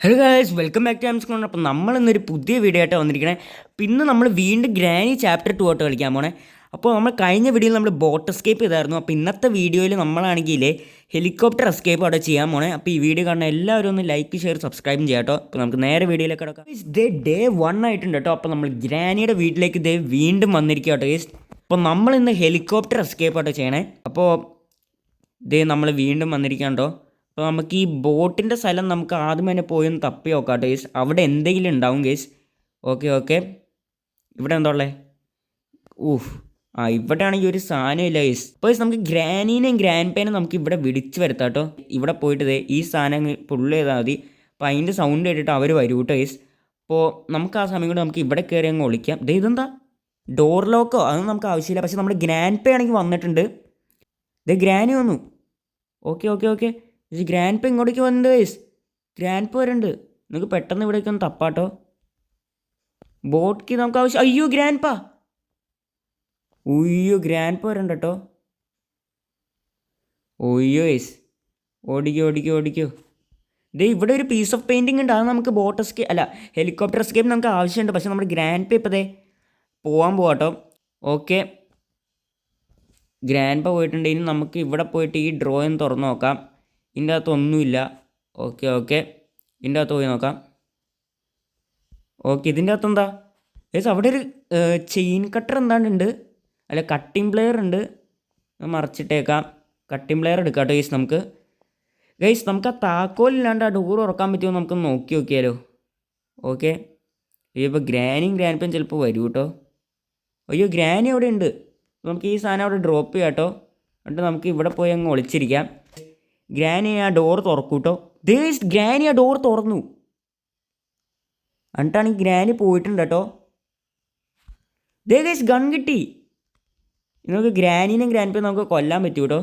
Hello guys, welcome back to Aams corner. അപ്പോൾ നമ്മൾ ഇന്നൊരു പുതിയ വീഡിയോ ആയിട്ട് വന്നിരിക്കണേ. പിന്നെ നമ്മൾ വീണ്ടും ഗ്രാനി ചാപ്റ്റർ 2 ആയിട്ട് കളിക്കാൻ പോണേ. അപ്പോൾ നമ്മൾ കഴിഞ്ഞ വീഡിയോയിൽ നമ്മൾ ബോട്ട് എസ്കേപ്പ് ചെയ്തായിരുന്നു. അപ്പോൾ ഇന്നത്തെ വീഡിയോയിൽ നമ്മളാണെങ്കിൽ ഹെലികോപ്റ്റർ എസ്കേപ്പ് അവിടെ ചെയ്യാൻ പോണേ. അപ്പോൾ ഈ വീഡിയോ കാണുന്ന എല്ലാവരും ഒന്ന് ലൈക്ക് ഷെയർ സബ്സ്ക്രൈബും ചെയ്യാം കേട്ടോ. അപ്പോൾ നമുക്ക് നേരെ വീഡിയോയിലേക്ക് കിടക്കാം. ഡേ 1 ആയിട്ടുണ്ട് കേട്ടോ. അപ്പോൾ നമ്മൾ ഗ്രാനിയുടെ വീട്ടിലേക്ക് വീണ്ടും വന്നിരിക്കുക കേട്ടോ ഗൈസ്. അപ്പോൾ നമ്മൾ ഇന്ന് ഹെലികോപ്റ്റർ എസ്കേപ്പ് ആട്ടോ ചെയ്യണേ. അപ്പോൾ നമ്മൾ വീണ്ടും വന്നിരിക്കാം. അപ്പോൾ നമുക്ക് ഈ ബോട്ടിൻ്റെ സ്ഥലം നമുക്ക് ആദ്യം തന്നെ പോയി ഒന്ന് തപ്പി നോക്കാം ഗേസ്. അവിടെ എന്തെങ്കിലും ഉണ്ടാവും ഗേസ്. ഓക്കെ ഇവിടെ എന്താ ഉള്ളത്? ഇവിടെ ആണെങ്കിൽ ഒരു സാധനം ഇല്ല ഗേസ്. അപ്പോൾ നമുക്ക് ഗ്രാനീനെയും ഗ്രാൻഡ് പേനെ നമുക്ക് ഇവിടെ വിളിച്ച് വരുത്താം കേട്ടോ. ഇവിടെ പോയിട്ട് ഈ സാധനം പുള്ള് ചെയ്താൽ മതി. അപ്പോൾ അതിൻ്റെ സൗണ്ട് കേട്ടിട്ട് അവർ വരും കേട്ടോ ഗേസ്. അപ്പോൾ നമുക്ക് ആ സമയം കൊണ്ട് നമുക്ക് ഇവിടെ കയറി അങ്ങ് ഒളിക്കാം. ഇതെന്താ ഡോർ ലോക്കോ? അതൊന്നും നമുക്ക് ആവശ്യമില്ല. പക്ഷേ നമ്മുടെ ഗ്രാൻഡ് പേ ആണെങ്കിൽ വന്നിട്ടുണ്ട്. ഗ്രാനി വന്നു. ഓക്കെ ഗ്രാൻഡ് പേ ഇങ്ങോട്ടേക്ക് വന്നിട്ടുണ്ട് ഗൈസ്. ഗ്രാൻഡ് പേ വരുന്നുണ്ട്. നിങ്ങൾക്ക് പെട്ടെന്ന് ഇവിടേക്ക് ഒന്ന് തപ്പാട്ടോ. ബോട്ട്ക്ക് നമുക്ക് ആവശ്യം. അയ്യോ ഗ്രാൻഡ് പേ വരുന്നുണ്ട് കേട്ടോ. ഗൈസ് ഓടിക്കോ. ഇവിടെ ഒരു പീസ് ഓഫ് പെയിൻറ്റിങ് ഉണ്ട്. അത് നമുക്ക് ബോട്ട് എസ്കേപ്പ് അല്ല ഹെലികോപ്റ്റർ എസ്കേപ്പ് നമുക്ക് ആവശ്യമുണ്ട്. പക്ഷേ നമ്മുടെ ഗ്രാൻഡ് പേ ഇപ്പോൾ പോകാൻ പോവാട്ടോ. ഓക്കെ, ഗ്രാൻഡ് പേ പോയിട്ടുണ്ട്. ഇനി നമുക്ക് ഇവിടെ പോയിട്ട് ഈ ഡ്രോയിങ് തുറന്ന് നോക്കാം. ഇതിൻ്റെ അകത്ത് ഒന്നുമില്ല. ഓക്കെ ഇതിൻ്റെ അകത്ത് പോയി നോക്കാം. ഇതിൻ്റെ അകത്ത് എന്താ ഗൈസ്? അവിടെ ഒരു ചെയിൻ കട്ടർ എന്താണ്ടുണ്ട്. അല്ല കട്ടിംഗ് പ്ലെയർ ഉണ്ട്. മറച്ചിട്ടേക്കാം. കട്ടിംഗ് പ്ലെയർ എടുക്കാം കേട്ടോ ഗൈസ്. നമുക്ക് ആ താക്കോലില്ലാണ്ട് ആ ഡോർ തുറക്കാൻ പറ്റുമോ നമുക്ക് നോക്കിയാലോ. ഓക്കെ, ഇപ്പോൾ ഗ്രാൻഡ് പേൻ ചിലപ്പോൾ വരും കേട്ടോ. ഗ്രാനി അവിടെ ഉണ്ട്. നമുക്ക് ഈ സാധനം അവിടെ ഡ്രോപ്പ് ചെയ്യാം കേട്ടോ. എന്നിട്ട് നമുക്ക് ഇവിടെ പോയി അങ്ങ് ഒളിച്ചിരിക്കാം. ഗ്രാനി ആ ഡോർ തുറക്കൂ കേട്ടോ. ഗ്രാനി ആ ഡോർ തുറന്നു. എന്നിട്ടാണ് ഈ ഗ്രാനി പോയിട്ടുണ്ട് കേട്ടോ. ഗൈസ് ഗൺ കിട്ടി. നമുക്ക് ഗ്രാനീനും ഗ്രാൻഡ് പേ നമുക്ക് കൊല്ലാൻ പറ്റൂ കേട്ടോ.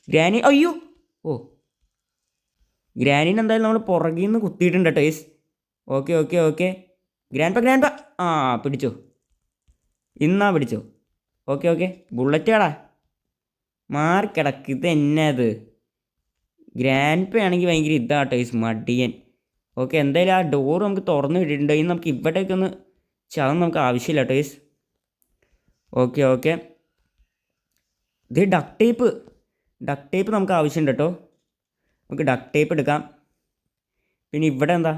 ഗ്രാനി ഗ്രാനീനെ എന്തായാലും നമ്മൾ പുറകിൽ നിന്ന് കുത്തിയിട്ടുണ്ട് കേട്ടോ ഗൈസ്. ഓക്കെ ഗ്രാൻഡ് പേ പിടിച്ചോ. പിടിച്ചോ. ഓക്കെ ബുള്ളറ്റാടാ മാർക്കിടക്ക്. ഇത് എന്നാ അത്? ഗ്രാൻഡ് പേ ആണെങ്കിൽ ഭയങ്കര ഇതാട്ടോ ഗൈസ്, മടിയൻ. ഓക്കെ, എന്തായാലും ആ ഡോർ നമുക്ക് തുറന്ന് വിട്ടിട്ടുണ്ട്. ഇനി നമുക്ക് ഇവിടേക്കൊന്ന് ചതം നമുക്ക് ആവശ്യമില്ല കേട്ടോ ഗൈസ്. ഓക്കെ ഡക്ട് ടേപ്പ് നമുക്ക് ആവശ്യമുണ്ട് കേട്ടോ. നമുക്ക് ഡക്ട് ടേപ്പ് എടുക്കാം. പിന്നെ ഇവിടെ എന്താ?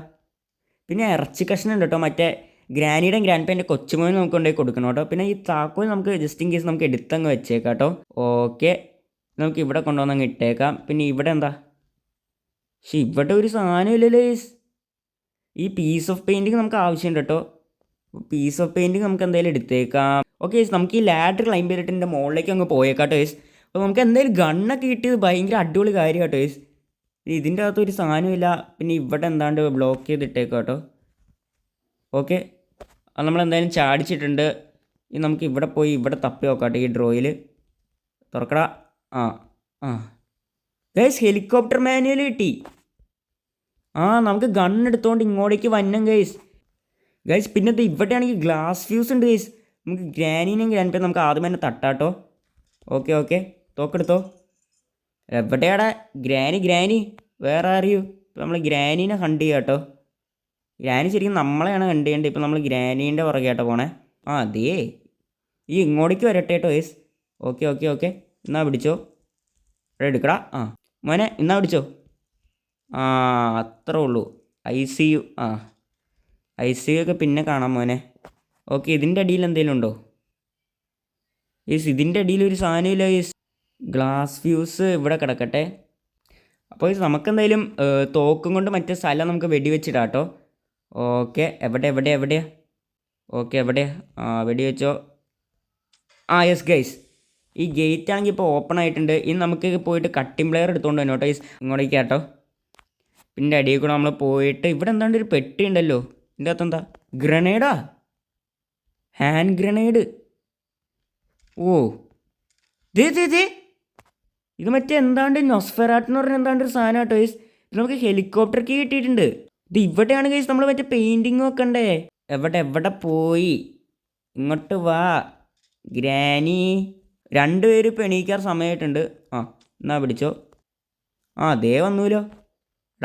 പിന്നെ ഇറച്ചി കഷ്ണം ഉണ്ട് കേട്ടോ. മറ്റേ ഗ്രാനിയുടെയും ഗ്രാൻഡ് പേൻ്റെ കൊച്ചുമോന് നമുക്ക് കൊണ്ടുപോയി കൊടുക്കണം കേട്ടോ. പിന്നെ ഈ താക്കോൽ നമുക്ക് ജസ്റ്റ് ഇൻ കേസ് നമുക്ക് എടുത്തങ്ങ് വെച്ചേക്കാം കേട്ടോ. ഓക്കെ, നമുക്ക് ഇവിടെ കൊണ്ടുവന്നങ്ങ് ഇട്ടേക്കാം. പിന്നെ ഇവിടെ എന്താ? പക്ഷേ ഇവിടെ ഒരു സാധനം ഇല്ലല്ലോ ഗൈസ്. ഈ പീസ് ഓഫ് പെയിൻറ്റിങ് നമുക്ക് ആവശ്യമുണ്ട് കേട്ടോ. പീസ് ഓഫ് പെയിൻറ്റിങ് നമുക്ക് എന്തായാലും എടുത്തേക്കാം. ഓക്കെ ഗൈസ്, നമുക്ക് ഈ ലാഡർ ക്ലൈംബ് ചെയ്തിട്ട് എൻ്റെ മുകളിലേക്ക് അങ്ങ് പോയേക്കാം കേട്ടോ ഗൈസ്. അപ്പോൾ നമുക്ക് എന്തായാലും ഗണ്ണൊക്കെ കിട്ടിയത് ഭയങ്കര അടിപൊളി കാര്യം കേട്ടോ ഗൈസ്. ഇതിൻ്റെ അകത്ത് ഒരു സാധനമില്ല. പിന്നെ ഇവിടെ എന്താണ്ട് ബ്ലോക്ക് ചെയ്തിട്ടേക്കാം കേട്ടോ. ഓക്കെ, അത് നമ്മളെന്തായാലും ചാടിച്ചിട്ടുണ്ട്. ഇനി നമുക്ക് ഇവിടെ പോയി ഇവിടെ തപ്പി നോക്കാട്ടെ. ഈ ഡ്രോയിൽ തുറക്കടാ. ഗൈസ് ഹെലികോപ്റ്റർ മാനുവൽ കിട്ടി. നമുക്ക് ഗണ്ണെടുത്തോണ്ട് ഇങ്ങോട്ടേക്ക് വന്നം ഗൈസ്. പിന്നെ ഇവിടെയാണെങ്കിൽ ഗ്ലാസ് ഫ്യൂസ് ഉണ്ട് ഗൈസ്. നമുക്ക് ഗ്രാനീനും ഗ്രാൻഡ് പേ നമുക്ക് ആദ്യം തന്നെ തട്ടാട്ടോ. ഓക്കെ തോക്കെടുത്തോ. എവിടെയാടാ ഗ്രാനി? വേറെ അറിയൂ. ഇപ്പോൾ നമ്മൾ ഗ്രാനീനെ ഹണ്ട് ചെയ്യാം കേട്ടോ. ഗ്രാനി ശരിക്കും നമ്മളെയാണ് ഹണ്ട് ചെയ്യേണ്ടത്. ഇപ്പോൾ നമ്മൾ ഗ്രാനീൻ്റെ പുറകെ ആട്ടോ പോണേ. ഈ ഇങ്ങോട്ടേക്ക് വരട്ടെ കേട്ടോ ഗൈസ്. ഓക്കെ എന്നാ പിടിച്ചോ. ഇവിടെ എടുക്കടാ. മോനെ എന്നാ പിടിച്ചോ. അത്രേ ഉള്ളൂ. ICU ഒക്കെ പിന്നെ കാണാം മോനെ. ഓക്കെ, ഇതിൻ്റെ അടിയിൽ എന്തെങ്കിലും ഉണ്ടോ? ഇതിൻ്റെ അടിയിൽ ഒരു സാധനമില്ല ഗൈസ്. ഗ്ലാസ് ഫ്യൂസ് ഇവിടെ കിടക്കട്ടെ. അപ്പോൾ നമുക്കെന്തായാലും തോക്കും കൊണ്ട് മറ്റേ സ്ഥലം നമുക്ക് വെടിവെച്ചിടാം കേട്ടോ. ഓക്കെ, എവിടെയാ? ഓക്കെ, എവിടെയാ? വെടിവെച്ചോ. യെസ് ഗൈസ്, ഈ ഗേറ്റ് ആണെങ്കിൽ ഇപ്പോൾ ഓപ്പൺ ആയിട്ടുണ്ട്. ഇനി നമുക്ക് പോയിട്ട് കട്ടിംഗ് പ്ലെയർ എടുത്തുകൊണ്ട് തന്നെ കേട്ടോ ഗൈസ്. ഇങ്ങോട്ടേക്ക് കേട്ടോ. പിന്നെ അടിയിൽ കൂടെ നമ്മൾ പോയിട്ട് ഇവിടെ എന്താണ്ട് ഒരു പെട്ടി ഉണ്ടല്ലോ. ഇതിൻ്റെ അകത്ത് എന്താ? ഗ്രനേഡാ? Hand grenade. ഇത് മറ്റേ എന്താണ്ട് നൊസ്ഫെറാട്ട് എന്ന് പറഞ്ഞാൽ എന്താണ്ട് ഒരു സാധനം കേട്ടോ ഗൈസ്. ഇത് നമുക്ക് ഹെലികോപ്റ്റർ കീ കിട്ടിയിട്ടുണ്ട്. ഇത് ഇവിടെയാണ് ഗൈസ് നമ്മൾ മറ്റേ പെയിൻറ്റിങ് ഒക്കെ ഉണ്ടേ. എവിടെ പോയി? ഇങ്ങോട്ട് വാ ഗ്രാനി. രണ്ടുപേരും ഇപ്പോൾ എണീക്കാൻ സമയമായിട്ടുണ്ട്. എന്നാ പിടിച്ചോ. ദേ വന്നൂലോ.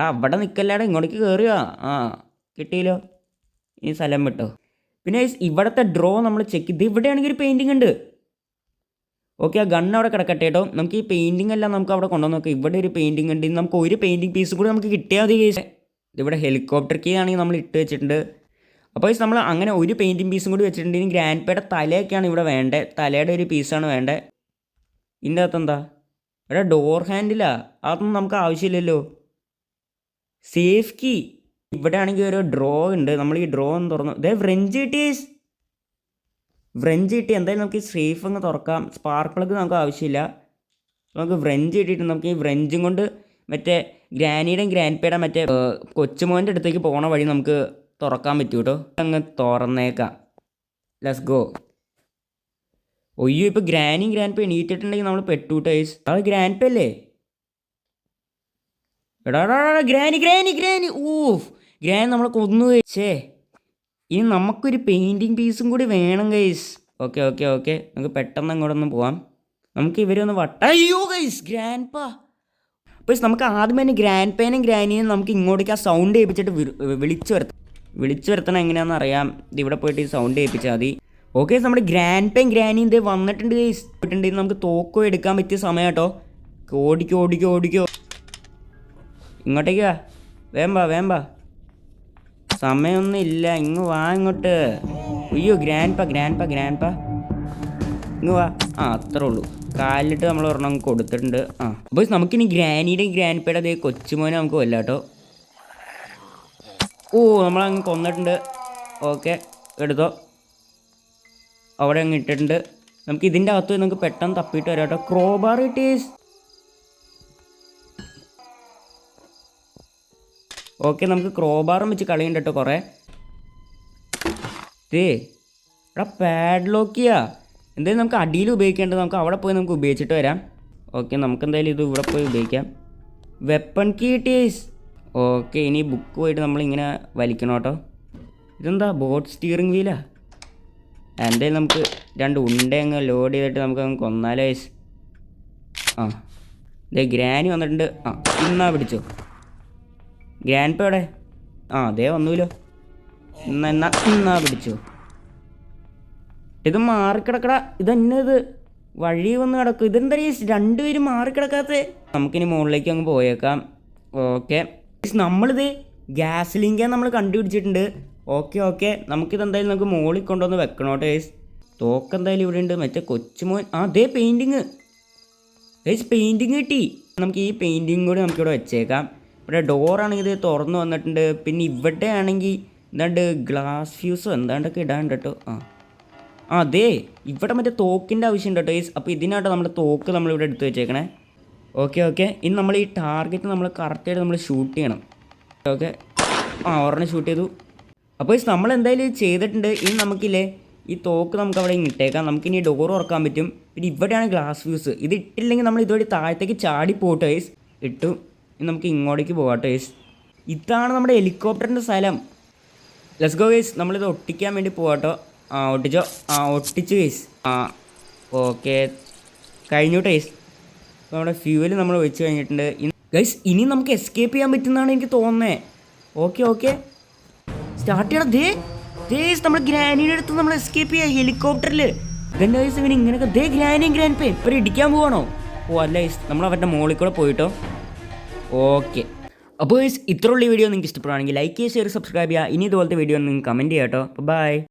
എടാ അവിടെ നിൽക്കല്ലേടാ, ഇങ്ങോട്ടേക്ക് കയറുക. ആ കിട്ടിയല്ലോ, ഇനി സ്ഥലം വിട്ടോ. പിന്നെ ഇവിടുത്തെ ഡ്രോ നമ്മൾ ചെക്ക് ചെയ്ത് ഇവിടെയാണെങ്കിൽ ഒരു പെയിൻറ്റിങ് ഉണ്ട്. ഓക്കെ, ആ ഗണ്ണ് അവിടെ കിടക്കട്ടെ കേട്ടോ. നമുക്ക് ഈ പെയിൻറ്റിങ് എല്ലാം നമുക്ക് അവിടെ കൊണ്ടുവന്ന് നോക്കാം. ഇവിടെ ഒരു പെയിൻറ്റിങ് ഉണ്ട്. നമുക്ക് ഒരു പെയിൻറ്റിങ് പീസ് കൂടി നമുക്ക് കിട്ടിയാൽ മതി കേസ്. ഇവിടെ ഹെലികോപ്റ്റർ കീ ആണെങ്കിൽ നമ്മൾ ഇട്ട് വെച്ചിട്ടുണ്ട്. അപ്പോൾ നമ്മൾ അങ്ങനെ ഒരു പെയിൻറ്റിങ് പീസും കൂടി വെച്ചിട്ടുണ്ട്. ഇനി ഗ്രാൻഡ് പേയുടെ തലയൊക്കെയാണ് ഇവിടെ വേണ്ടത്. തലയുടെ ഒരു പീസാണ് വേണ്ടത്. ഇതിൻ്റെ അകത്ത് എന്താ? ഇവിടെ ഡോർ ഹാൻഡിലാ, അതൊന്നും നമുക്ക് ആവശ്യമില്ലല്ലോ. സേഫ് കീ ഇവിടെ ആണെങ്കിൽ ഒരു ഡ്രോ ഉണ്ട്. നമ്മൾ ഈ ഡ്രോ ഒന്ന് തുറന്നു. ഇതേ ഫ്രഞ്ച് കിട്ടി. എന്തായാലും നമുക്ക് ഈ സേഫ് അങ്ങ് തുറക്കാം. സ്പാർക്കിളൊക്കെ നമുക്ക് ആവശ്യമില്ല. നമുക്ക് ഫ്രഞ്ച് കിട്ടിയിട്ട് നമുക്ക് ഈ ഫ്രഞ്ചും കൊണ്ട് മറ്റേ ഗ്രാനിയുടെയും ഗ്രാൻഡ് പേയുടെ മറ്റേ കൊച്ചുമോൻ്റെ അടുത്തേക്ക് പോണ വഴി നമുക്ക് തുറക്കാൻ പറ്റും കേട്ടോ. അങ്ങ് തുറന്നേക്കാം. Let's go. ഒയ്യോ, ഇപ്പോൾ ഗ്രാൻഡ് പേ എണീറ്റിട്ടുണ്ടെങ്കിൽ നമ്മൾ പെട്ടു ടൈസ്. അത് ഗ്രാൻഡ് പേ അല്ലേ? എടാ ഗ്രാനി ഊഫ്, ഗ്രാനി നമ്മളെ കൊന്നു കഴിച്ചേ. ഇനി നമുക്കൊരു പെയിൻറ്റിങ് പീസും കൂടി വേണം ഗൈസ്. ഓക്കെ നമുക്ക് പെട്ടെന്ന് അങ്ങോട്ടൊന്ന് പോവാം. നമുക്ക് ഇവരെ ഒന്ന് അയ്യോ ഗൈസ്, ഗ്രാൻഡ് പാ. അപ്പോൾ നമുക്ക് ആദ്യം തന്നെ ഗ്രാൻഡ് പേനും ഗ്രാനിയും നമുക്ക് ഇങ്ങോട്ടേക്ക് ആ സൗണ്ട് കേൾപ്പിച്ചിട്ട് വിളിച്ചു വരുത്തണം. എങ്ങനെയാണെന്ന് അറിയാം. ഇവിടെ പോയിട്ട് ഈ സൗണ്ട് കേൾപ്പിച്ചാൽ മതി. ഓക്കെ, നമ്മുടെ ഗ്രാൻഡ് പേയും ഗ്രാനിയും ഇത് വന്നിട്ടുണ്ട് ഗൈസ്. നമുക്ക് തോക്കോ എടുക്കാൻ പറ്റിയ സമയം കേട്ടോ. ഓടിക്കോ ഇങ്ങോട്ടേക്ക് വാ, വേമ്പാ. സമയമൊന്നും ഇല്ല, ഇങ്ങ് വാ ഇങ്ങോട്ട്. അയ്യോ ഗ്രാൻഡ് പാ ഇങ്ങ് വാ. അത്രേ ഉള്ളൂ. കാലിലിട്ട് നമ്മൾ ഒരെണ്ണം കൊടുത്തിട്ടുണ്ട്. അപ്പോൾ നമുക്കിനി ഗ്രാനിയുടെയും ഗ്രാൻഡ് പേയുടെ അതേ കൊച്ചുമോനെ നമുക്ക് കൊല്ലാം കേട്ടോ. നമ്മളങ്ങ് കൊന്നിട്ടുണ്ട്. ഓക്കെ, എടുത്തോ. അവിടെ അങ്ങ് ഇട്ടിട്ടുണ്ട്. നമുക്ക് ഇതിൻ്റെ അകത്ത് നമുക്ക് പെട്ടെന്ന് തപ്പിയിട്ട് വരാം കേട്ടോ. ക്രോബാർ കിട്ടീസ്. ഓക്കെ, നമുക്ക് ക്രോബാറും വെച്ച് കളിയുണ്ട് കേട്ടോ കുറേ. എടാ പാഡ്ലോക്കിയാ. എന്തായാലും നമുക്ക് അടിയിൽ ഉപയോഗിക്കേണ്ടത്. നമുക്ക് അവിടെ പോയി നമുക്ക് ഉപയോഗിച്ചിട്ട് വരാം. ഓക്കെ, നമുക്ക് എന്തായാലും ഇത് ഇവിടെ പോയി ഉപയോഗിക്കാം. വെപ്പൺ കീട്ടീസ്. ഓക്കെ, ഇനി ബുക്ക് പോയിട്ട് നമ്മളിങ്ങനെ വലിക്കണം കേട്ടോ. ഇതെന്താ ബോട്ട് സ്റ്റിയറിംഗ് വീലാ? എന്തായാലും നമുക്ക് 2 ഉണ്ട അങ്ങ് ലോഡ് ചെയ്തിട്ട് നമുക്ക് അങ്ങ് കൊന്നാലോ ഗൈസ്. ഇതേ ഗ്രാനി വന്നിട്ടുണ്ട്. ഇന്നാ പിടിച്ചോ. ഗ്രാൻഡ് പേ എവിടെ? അതേ വന്നൂല്ലോ. എന്നാ പിടിച്ചോ. ഇത് മാറിക്കിടക്കട. ഇതെന്നെ ഇത് വഴി വന്ന് കിടക്കും. ഇതെന്താ 2 പേരും മാറിക്കിടക്കാത്ത? നമുക്കിനി മുകളിലേക്ക് അങ്ങ് പോയേക്കാം. ഓക്കെ, നമ്മളിത് ഗ്യാസ് ലിങ്കാൻ നമ്മൾ കണ്ടുപിടിച്ചിട്ടുണ്ട്. ഓക്കെ, നമുക്കിതെന്തായാലും നമുക്ക് മുകളിൽ കൊണ്ടുവന്ന് വെക്കണം കേട്ടോ ഗൈസ്. തോക്കെന്തായാലും ഇവിടെ ഉണ്ട്. മറ്റേ കൊച്ചുമോൻ. അതേ പെയിൻറ്റിങ് കിട്ടി. നമുക്ക് ഈ പെയിൻറ്റിങ് കൂടി നമുക്കിവിടെ വെച്ചേക്കാം. ഇവിടെ ഡോറാണെങ്കിൽ ഇത് തുറന്ന് വന്നിട്ടുണ്ട്. പിന്നെ ഇവിടെ ആണെങ്കിൽ എന്താണ്ട് ഗ്ലാസ് ഫ്യൂസോ എന്താണ്ടൊക്കെ ഇടാണ്ട് കേട്ടോ. അതെ, ഇവിടെ മറ്റേ തോക്കിൻ്റെ ആവശ്യമുണ്ട് കേട്ടോ ഗൈസ്. അപ്പോൾ ഇതിനാട്ടോ നമ്മുടെ തോക്ക് നമ്മളിവിടെ എടുത്ത് വെച്ചേക്കണേ. ഓക്കെ, ഇനി നമ്മൾ ഈ ടാർഗറ്റ് നമ്മൾ കറക്റ്റായിട്ട് നമ്മൾ ഷൂട്ട് ചെയ്യണം. ഓക്കെ, ഒരെണ്ണം ഷൂട്ട് ചെയ്തു. അപ്പോൾ നമ്മൾ എന്തായാലും ഇത് ചെയ്തിട്ടുണ്ട്. ഇനി നമുക്കില്ലേ ഈ തോക്ക് നമുക്ക് അവിടെ ഇട്ടേക്കാം. നമുക്കിനി ഡോർ തുറക്കാൻ പറ്റും. പിന്നെ ഇവിടെയാണ് ഗ്ലാസ് ഫ്യൂസ്. ഇത് ഇട്ടില്ലെങ്കിൽ നമ്മൾ ഇതുവഴി താഴത്തേക്ക് ചാടി പോട്ടെ ഗൈസ്. ഇട്ടു. ഇനി നമുക്ക് ഇങ്ങോട്ടേക്ക് പോകാട്ടോ ഗൈസ്. ഇതാണ് നമ്മുടെ ഹെലികോപ്റ്ററിൻ്റെ സ്ഥലം. Let's go guys. നമ്മളിത് ഒട്ടിക്കാൻ വേണ്ടി പോകാട്ടോ. ഒട്ടിച്ചോ. ഒട്ടിച്ചു ഗൈസ്. ഓക്കെ, കഴിഞ്ഞു ഗൈസ്. അപ്പോൾ നമ്മുടെ ഫ്യൂവൽ നമ്മൾ ഒഴിച്ച് കഴിഞ്ഞിട്ടുണ്ട് ഗൈസ്. ഇനി നമുക്ക് എസ്കേപ്പ് ചെയ്യാൻ പറ്റുന്നതാണ് എനിക്ക് തോന്നുന്നത്. ഓക്കെ, സ്റ്റാർട്ട് ചെയ്യണം. നമ്മൾ ഗ്രാനിയുടെ അടുത്ത് നമ്മൾ എസ്കേപ്പ് ചെയ്യാം ഹെലികോപ്റ്ററിൽ. ഇതെൻ്റെ ഗൈസ് ഇങ്ങനെ ഇങ്ങനെയൊക്കെ ഗ്രാൻഡ് പേ ഇപ്പം ഇടിക്കാൻ പോവാണോ? അല്ല ഗൈസ്, നമ്മൾ അവരുടെ മുകളിൽ കൂടെ പോയിട്ടോ. ഓക്കെ, അപ്പോൾ ഗൈസ് ഇത്രയുള്ള വീഡിയോ നിങ്ങൾക്ക് ഇഷ്ടപ്പെടുകയാണെങ്കിൽ ലൈക്ക് ചെയ്യുക, ഷെയർ, സബ്സ്ക്രൈബ് ചെയ്യുക. ഇനി ഇതുപോലത്തെ വീഡിയോ നിങ്ങൾക്ക് കമൻറ്റ് ചെയ്യാം കേട്ടോ. ബൈ.